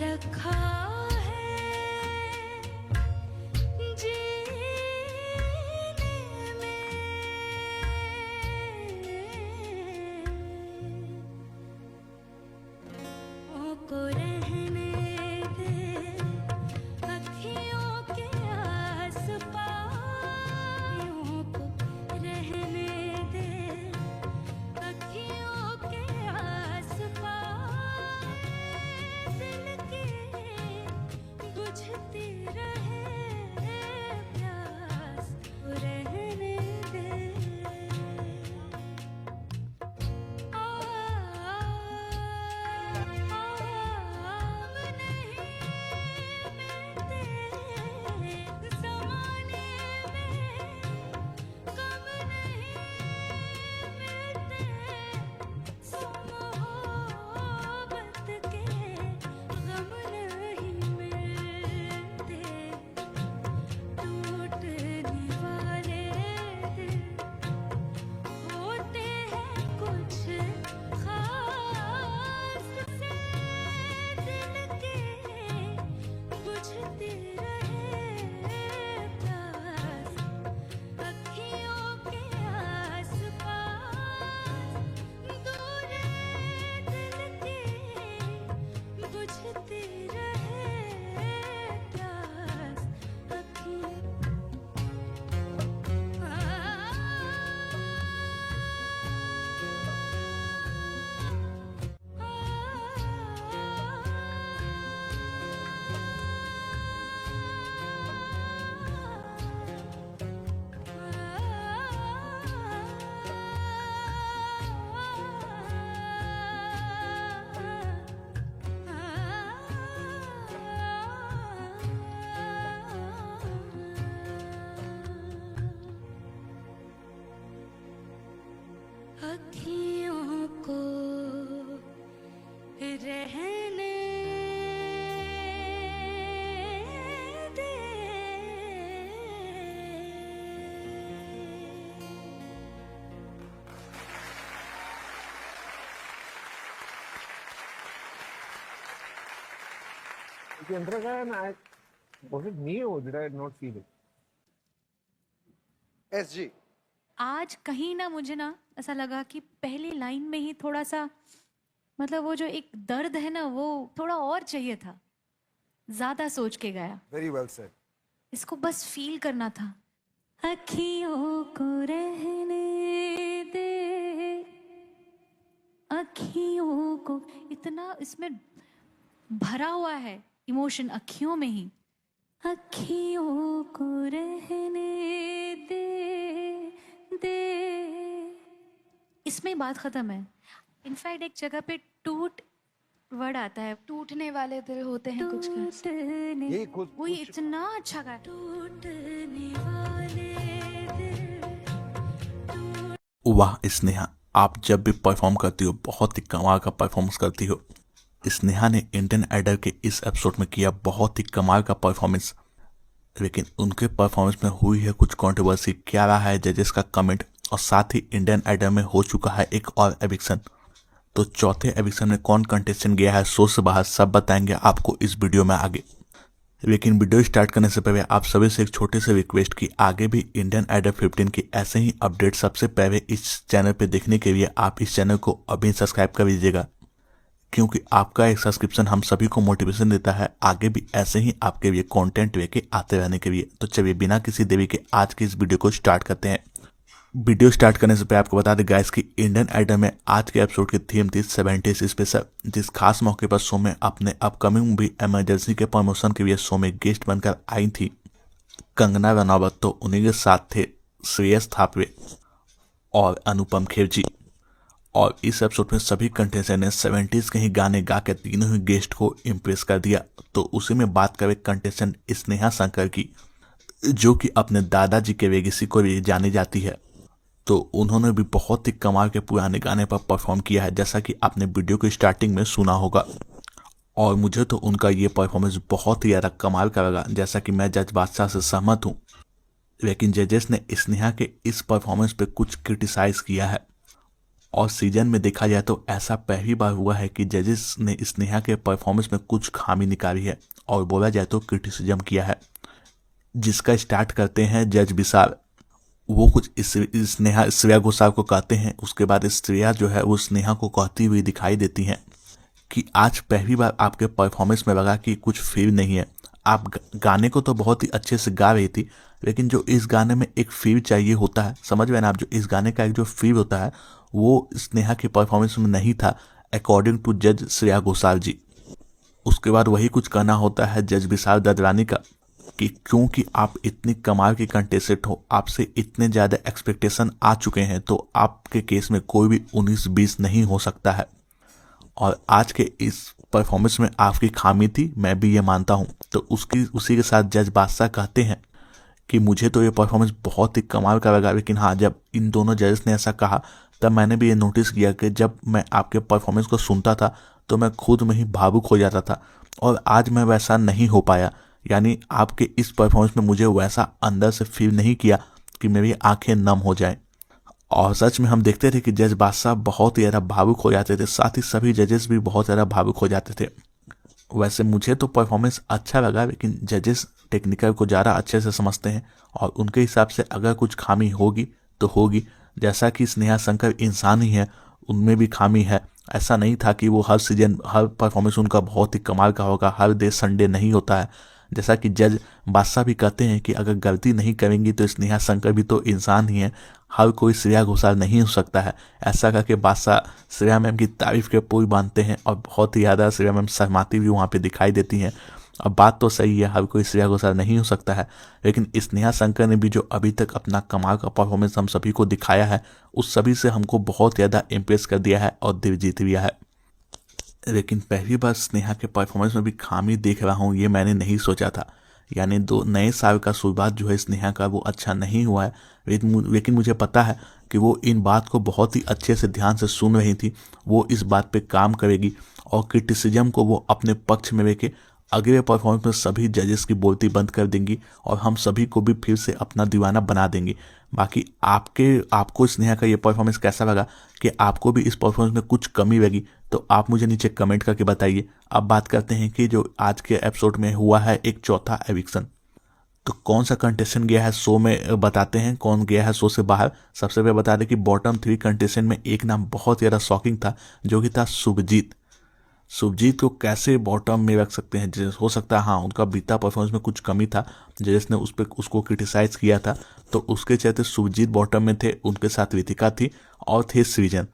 रखा है जीने में, को रहने दे अखियों के आस पास, को रहने दे अखियों के आस पास, दिल की बुझती रहे प्यास, रहने दे। अखियों को रहने दे। The अंदर का ना, was it me or did I not feel it? SG आज कहीं ना मुझे ना ऐसा लगा कि पहली लाइन में ही थोड़ा सा, मतलब वो जो एक दर्द है ना, वो थोड़ा और चाहिए था। ज्यादा सोच के गया, very well said. इसको बस फील करना था। अखियों को रहने दे, अखियों को, इतना इसमें भरा हुआ है इमोशन अखियों में ही। अखियों को रहने दे, इसमें बात खत्म है। इनफैक्ट एक जगह पे टूट वर्ड आता है, टूटने वाले दिल होते हैं कुछ का, यही खुद वो इतना अच्छा गाया। टूटने वाले दिल। वाह स्नेहा, आप जब भी परफॉर्म करती हो बहुत ही कमाल का परफॉर्मेंस करती हो। स्नेहा ने इंडियन आइडल के इस एपिसोड में किया बहुत ही कमाल का परफॉर्मेंस, लेकिन उनके परफॉर्मेंस में हुई है कुछ कंट्रोवर्सी। क्या रहा है जजेस का कमेंट, और साथ ही इंडियन आइडल में हो चुका है एक और एविक्शन। तो चौथे एविक्शन में कौन कंटेस्टेंट गया है शो से बाहर, सब बताएंगे आपको इस वीडियो में आगे। लेकिन वीडियो स्टार्ट करने से पहले आप सभी से एक छोटे से रिक्वेस्ट की, आगे भी इंडियन आइडल 15 की ऐसे ही अपडेट सबसे पहले इस चैनल पे देखने के लिए आप इस चैनल को अभी सब्सक्राइब कर लीजिएगा, क्योंकि आपका एक सब्सक्रिप्शन हम सभी को मोटिवेशन देता है आगे भी ऐसे ही आपके लिए कंटेंट लेके आते रहने के लिए। तो चलिए बिना किसी देरी के आज की इस वीडियो को स्टार्ट करते हैं। वीडियो स्टार्ट करने से पहले आपको बता दें गाइस कि इंडियन आइडल में आज के एपिसोड की थीम थी 70s स्पेशल, जिस खास मौके पर शो में अपने अपकमिंग मूवी इमरजेंसी के प्रमोशन के लिए शो में गेस्ट बनकर आई थी कंगना रनावत। तो उन्हीं के साथ थे श्रेयस थापरे और अनुपम खेर जी। और इस एपिसोड में सभी कंटेस्टेंट ने 70s के ही गाने गा के तीनों ही गेस्ट को इम्प्रेस कर दिया। तो उसी में बात करें कंटेस्टेंट स्नेहा शंकर की, जो कि अपने दादाजी के लेगेसी को भी जानी जाती है। तो उन्होंने भी बहुत ही कमाल के पुराने गाने पर परफॉर्म किया है, जैसा कि आपने वीडियो के स्टार्टिंग में सुना होगा। और मुझे तो उनका ये परफॉर्मेंस बहुत ही ज़्यादा कमाल का लगा, जैसा कि मैं जज बादशाह से सहमत हूँ। लेकिन जजेस ने स्नेहा के इस परफॉर्मेंस पे कुछ क्रिटिसाइज किया है, और सीजन में देखा जाए तो ऐसा पहली बार हुआ है कि जजेस ने स्नेहा के परफॉर्मेंस में कुछ खामी निकाली है और बोला जाए तो क्रिटिसिज्म किया है, जिसका स्टार्ट करते हैं जज विशाल। वो कुछ स्नेहा श्रेया घोषाल को कहते हैं, उसके बाद श्रेया जो है वो स्नेहा को कहती हुई दिखाई देती हैं कि आज पहली बार आपके परफॉर्मेंस में लगा कि कुछ फील नहीं है। आप गाने को तो बहुत ही अच्छे से गा रही थी, लेकिन जो इस गाने में एक फील चाहिए होता है, समझ में ना आप, जो इस गाने का एक जो फील होता है वो स्नेहा के परफॉर्मेंस में नहीं था अकॉर्डिंग टू जज श्रेया घोषाल जी। उसके बाद वही कुछ कहना होता है जज विशाल ददलानी का कि क्योंकि आप इतनी कमाल की कंटेस्टेंट हो, आपसे इतने ज़्यादा एक्सपेक्टेशन आ चुके हैं, तो आपके केस में कोई भी 19-20 नहीं हो सकता है। और आज के इस परफॉर्मेंस में आपकी खामी थी, मैं भी ये मानता हूँ। तो उसी के साथ जज बादशाह कहते हैं कि मुझे तो ये परफॉर्मेंस बहुत ही कमाल का लगा, लेकिन हाँ, जब इन दोनों जजेस ने ऐसा कहा तब मैंने भी ये नोटिस किया कि जब मैं आपके परफॉर्मेंस को सुनता था तो मैं खुद में ही भावुक हो जाता था, और आज मैं वैसा नहीं हो पाया। यानी आपके इस परफॉर्मेंस में मुझे वैसा अंदर से फील नहीं किया कि मेरी आंखें नम हो जाएं। और सच में हम देखते थे कि जज बादशाह बहुत ही ज़्यादा भावुक हो जाते थे, साथ ही सभी जजेस भी बहुत ज़्यादा भावुक हो जाते थे। वैसे मुझे तो परफॉर्मेंस अच्छा लगा, लेकिन जजेस टेक्निकल को ज़्यादा अच्छे से समझते हैं और उनके हिसाब से अगर कुछ खामी होगी तो होगी। जैसा कि स्नेहा शंकर इंसान ही है, उनमें भी खामी है। ऐसा नहीं था कि वो हर सीजन हर परफॉर्मेंस उनका बहुत ही कमाल का होगा, हर डे संडे नहीं होता है। जैसा कि जज बादशाह भी कहते हैं कि अगर गलती नहीं करेंगी तो स्नेहा शंकर भी तो इंसान ही है, हर कोई श्रेया घोषाल नहीं हो सकता है। ऐसा करके बादशाह श्रेया मैम की तारीफ के पुल बांधते हैं और बहुत ही ज़्यादा श्रेया मैम शर्माती भी वहाँ पे दिखाई देती हैं। अब बात तो सही है, हर कोई श्रेया घोषाल नहीं हो सकता है, लेकिन स्नेहा शंकर ने भी जो अभी तक अपना कमाल का परफॉर्मेंस हम सभी को दिखाया है, उस सभी से हमको बहुत ज़्यादा इम्प्रेस कर दिया है और दिल जीत लिया है। लेकिन पहली बार स्नेहा के परफॉर्मेंस में भी खामी देख रहा हूँ, ये मैंने नहीं सोचा था। यानी दो नए साल का शुरुआत जो है स्नेहा का वो अच्छा नहीं हुआ है, लेकिन मुझे पता है कि वो इन बात को बहुत ही अच्छे से ध्यान से सुन रही थी। वो इस बात पे काम करेगी और क्रिटिसिज्म को वो अपने पक्ष में लेके अगले परफॉर्मेंस में सभी जजेस की बोलती बंद कर देंगी और हम सभी को भी फिर से अपना दीवाना बना देंगी। बाकी आपको स्नेहा का ये परफॉर्मेंस कैसा लगा, कि आपको भी इस परफॉर्मेंस में कुछ कमी लगी, तो आप मुझे नीचे कमेंट करके बताइए। अब बात करते हैं कि जो आज के एपिसोड में हुआ है एक चौथा एविक्शन, तो कौन सा कंटेस्टेंट गया है शो में, बताते हैं कौन गया है शो से बाहर। सबसे पहले बता दें कि बॉटम 3 कंटेस्टेंट में एक नाम बहुत ज़्यादा शॉकिंग था, जो कि था शुभजीत। शुभजीत को कैसे बॉटम में रख सकते हैं? हो सकता है हाँ उनका बीता परफॉर्मेंस में कुछ कमी था, जिसने उसको क्रिटिसाइज किया था, तो उसके चलते शुभजीत बॉटम में थे। उनके साथ रितिका थी और थे सृजन,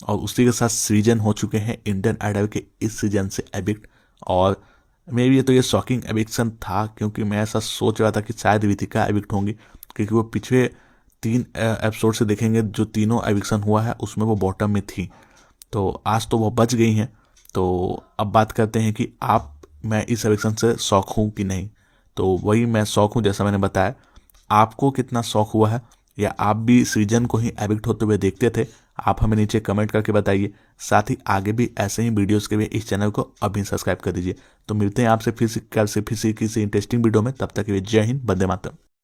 और उसी के साथ सृजन हो चुके हैं इंडियन आइडल के इस सीजन से एविक्ट। और मेरे लिए तो ये शॉकिंग एविक्शन था, क्योंकि मैं ऐसा सोच रहा था कि शायद रितिका एविक्ट होंगी, क्योंकि वो पिछले 3 एपिसोड से देखेंगे जो तीनों एविक्शन हुआ है उसमें वो बॉटम में थी, तो आज तो वो बच गई हैं। तो अब बात करते हैं कि मैं इस एविक्शन से शौक हूँ कि नहीं। तो वही मैं शौक हूँ, जैसा मैंने बताया। आपको कितना शौक हुआ है, या आप भी सृजन को ही एविक्ट होते हुए देखते थे? आप हमें नीचे कमेंट करके बताइए। साथ ही आगे भी ऐसे ही वीडियोस के लिए इस चैनल को अभी सब्सक्राइब कर दीजिए। तो मिलते हैं आपसे फिर से किसी इंटरेस्टिंग वीडियो में। तब तक के लिए जय हिंद, वंदे मातरम।